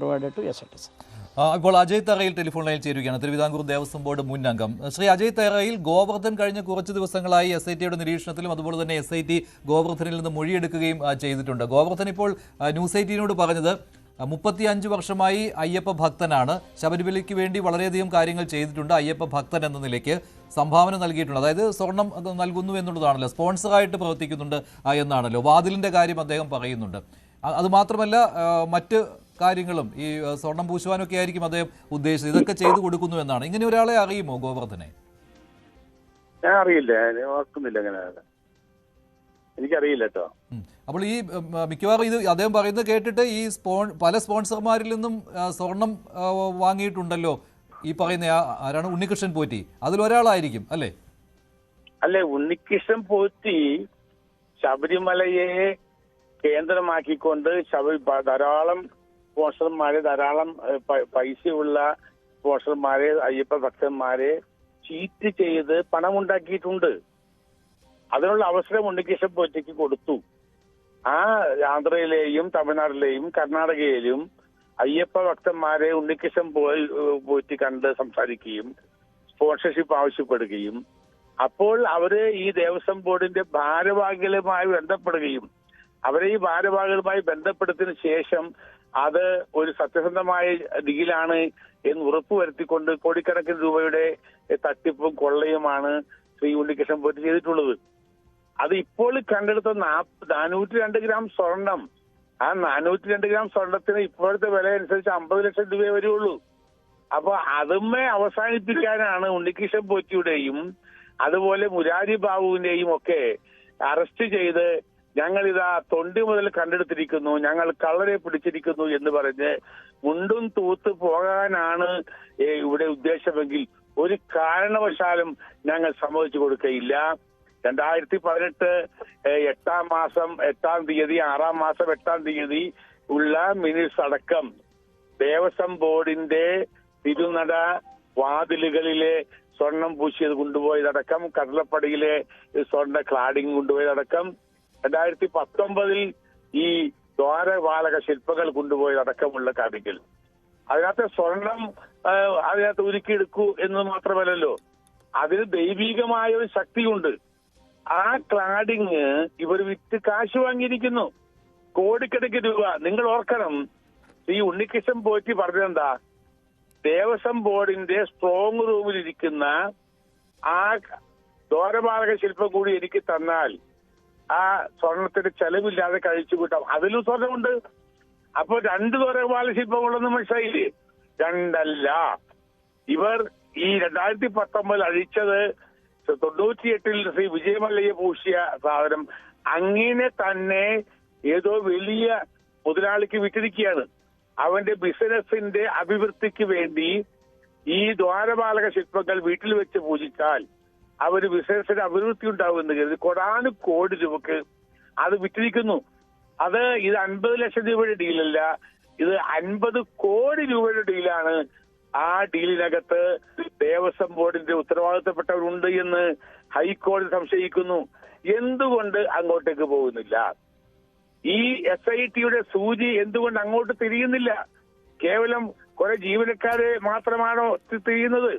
provided to SITs. ഇപ്പോൾ അജയ് തറയിൽ telephone ലൈനിൽ ചേരുകയാണ്. തിരുവിതാംകൂർ ദേവസ്വം ബോർഡ് മുൻ അംഗം ശ്രീ അജയ് തറയിൽ. ഗോവർദ്ധൻ കഴിഞ്ഞ കുറച്ച് ദിവസങ്ങളായി SITയുടെ നിരീക്ഷണത്തിലും അതുപോലെ തന്നെ SIT ഗോവർദ്ധനിൽ നിന്ന് മൊഴിയെടുക്കുകയും ചെയ്തിട്ടുണ്ട്. ഗോവർദ്ധൻ ഇപ്പോൾ ന്യൂസ് 18നോട് പറഞ്ഞത് 35 വർഷമായി അയ്യപ്പ ഭക്തനാണ്, ശബരിമലയ്ക്ക് വേണ്ടി വളരെയധികം കാര്യങ്ങൾ ചെയ്തിട്ടുണ്ട്, അയ്യപ്പ ഭക്തൻ എന്ന നിലയ്ക്ക് സംഭാവന നൽകിയിട്ടുണ്ട്. അതായത് സ്വർണം നൽകുന്നു എന്നുള്ളതാണല്ലോ, സ്പോൺസറായിട്ട് പ്രവർത്തിക്കുന്നുണ്ട് എന്നാണല്ലോ. വാതിലിൻ്റെ കാര്യം അദ്ദേഹം പറയുന്നുണ്ട്. അതുമാത്രമല്ല മറ്റ് കാര്യങ്ങളും ഈ സ്വർണം പൂശുവാനൊക്കെ ആയിരിക്കും അദ്ദേഹം ഉദ്ദേശിച്ചത്. ഇതൊക്കെ ചെയ്തു കൊടുക്കുന്നു എന്നാണ്. ഇങ്ങനെ ഒരാളെ അറിയുമോ ഗോവർദ്ധനെ? ഞാൻ അറിയില്ല, ഓർക്കുന്നില്ല, അങ്ങനെ എനിക്കറിയില്ല കേട്ടോ. അപ്പോൾ ഈ മിക്കവാറും ഇത് അദ്ദേഹം പറയുന്നത് കേട്ടിട്ട് ഈ പല സ്പോൺസർമാരിൽ നിന്നും സ്വർണം വാങ്ങിയിട്ടുണ്ടല്ലോ ഈ പറയുന്ന ആരാണ്, ഉണ്ണികൃഷ്ണൻ പോറ്റി, അതിലൊരാളായിരിക്കും അല്ലേ? അല്ലെ, ഉണ്ണികൃഷ്ണൻ പോറ്റി ശബരിമലയെ കേന്ദ്രമാക്കിക്കൊണ്ട് ധാരാളം സ്പോൺസർമാരെ, ധാരാളം പൈസയുള്ള സ്പോൺസർമാരെ, അയ്യപ്പ ഭക്തന്മാരെ ചീറ്റ് ചെയ്ത് പണമുണ്ടാക്കിയിട്ടുണ്ട്. അതിനുള്ള അവസരം ഉണ്ണികൃഷ്ണൻ പോറ്റിക്ക് കൊടുത്തു. ആ ആന്ധ്രയിലെയും തമിഴ്നാട്ടിലെയും കർണാടകയിലും അയ്യപ്പ ഭക്തന്മാരെ ഉണ്ണികൃഷ്ണൻ പോറ്റി കണ്ട് സംസാരിക്കുകയും സ്പോൺസർഷിപ്പ് ആവശ്യപ്പെടുകയും അപ്പോൾ അവര് ഈ ദേവസ്വം ബോർഡിന്റെ ഭാരവാഹികളുമായി ബന്ധപ്പെടുകയും അവരെ ഈ ഭാരവാഹികളുമായി ബന്ധപ്പെടുത്തിയതിനു ശേഷം അത് ഒരു സത്യസന്ധമായ ഡീലാണ് എന്ന് ഉറപ്പുവരുത്തിക്കൊണ്ട് കോടിക്കണക്കിന് രൂപയുടെ തട്ടിപ്പും കൊള്ളയുമാണ് ശ്രീ ഉണ്ണികൃഷ്ണൻ പോറ്റി ചെയ്തിട്ടുള്ളത്. അത് ഇപ്പോൾ കണ്ടെടുത്ത 402 ഗ്രാം സ്വർണം, ആ 402 ഗ്രാം സ്വർണത്തിന് ഇപ്പോഴത്തെ വില അനുസരിച്ച് 50 ലക്ഷം രൂപയെ വരുള്ളൂ. അപ്പൊ അതുമേ അവസാനിപ്പിക്കാനാണ് ഉണ്ണികൃഷ്ണൻ പോറ്റിയുടെയും അതുപോലെ മുരാരി ബാബുവിന്റെയും ഒക്കെ അറസ്റ്റ് ചെയ്ത് ഞങ്ങളിതാ തൊണ്ടി മുതൽ കണ്ടെടുത്തിരിക്കുന്നു, ഞങ്ങൾ കള്ളരെ പിടിച്ചിരിക്കുന്നു എന്ന് പറഞ്ഞ് മുണ്ടും തൂത്ത് പോകാനാണ് ഇവിടെ ഉദ്ദേശമെങ്കിൽ ഒരു കാരണവശാലും ഞങ്ങൾ സമ്മതിച്ചു കൊടുക്കയില്ല. 2018 8-ാം മാസം 8-ാം തീയതി 6-ാം മാസം 8-ാം തീയതി ഉള്ള മിനിറ്റ്സ് അടക്കം ദേവസ്വം ബോർഡിന്റെ തിരുനട വാതിലുകളിലെ സ്വർണം പൂശിയത് കൊണ്ടുപോയതടക്കം, കടലപ്പടിയിലെ സ്വർണ്ണ ക്ലാഡിംഗ് കൊണ്ടുപോയതടക്കം, 2019 ഈ ദ്വാരപാലക ശില്പങ്ങൾ കൊണ്ടുപോയതടക്കമുള്ള കാര്യങ്ങൾ. അതിനകത്ത് സ്വർണം അതിനകത്ത് ഒരുക്കിയെടുക്കൂ എന്ന് മാത്രമല്ലല്ലോ, അതിന് ദൈവികമായ ഒരു ശക്തിയുണ്ട്. ആ ക്ലാഡിങ് ഇവർ വിറ്റ് കാശ് വാങ്ങിയിരിക്കുന്നു, കോടിക്കണക്കിന് രൂപ. നിങ്ങൾ ഓർക്കണം, ഈ ഉണ്ണികൃഷ്ണൻ പോറ്റി പറഞ്ഞതെന്താ, ദേവസ്വം ബോർഡിന്റെ സ്ട്രോങ് റൂമിലിരിക്കുന്ന ആ ദ്വാരപാലക ശില്പം കൂടി എനിക്ക് തന്നാൽ ആ സ്വർണത്തിന്റെ ചെലവില്ലാതെ കഴിച്ചു കൂട്ടാം. അതിലും സ്വർണമുണ്ട്. അപ്പൊ 2 ദ്വാരപാലക ശില്പങ്ങളൊന്നും മനസ്സിലായില്ലേ? 2 ഇവർ ഈ 2019 അഴിച്ചത് 98 ശ്രീ വിജയമല്ലയെ പൂശിയ സാധനം അങ്ങനെ തന്നെ ഏതോ വലിയ മുതലാളിക്ക് വിറ്റിരിക്കുകയാണ്. അവന്റെ ബിസിനസിന്റെ അഭിവൃദ്ധിക്ക് വേണ്ടി ഈ ദ്വാരപാലക ശില്പങ്ങൾ വീട്ടിൽ വെച്ച് പൂജിച്ചാൽ അവര് ബിസിനസിന്റെ അഭിവൃദ്ധി ഉണ്ടാവുമെന്ന് കരുതി കോടാനുകോടി രൂപക്ക് അത് വിറ്റിരിക്കുന്നു. ഇത് 50 ലക്ഷം രൂപയുടെ ഡീലല്ല, ഇത് 50 കോടി രൂപയുടെ ഡീലാണ്. ആ ഡീലിനകത്ത് ദേവസ്വം ബോർഡിന്റെ ഉത്തരവാദിത്തപ്പെട്ടവരുണ്ട് എന്ന് ഹൈക്കോടതി സംശയിക്കുന്നു. എന്തുകൊണ്ട് അങ്ങോട്ടേക്ക് പോകുന്നില്ല? ഈ SITയുടെ സൂചി എന്തുകൊണ്ട് അങ്ങോട്ട് തിരിയുന്നില്ല? കേവലം കുറെ ജീവനക്കാരെ മാത്രമാണോ തിരിയുന്നത്?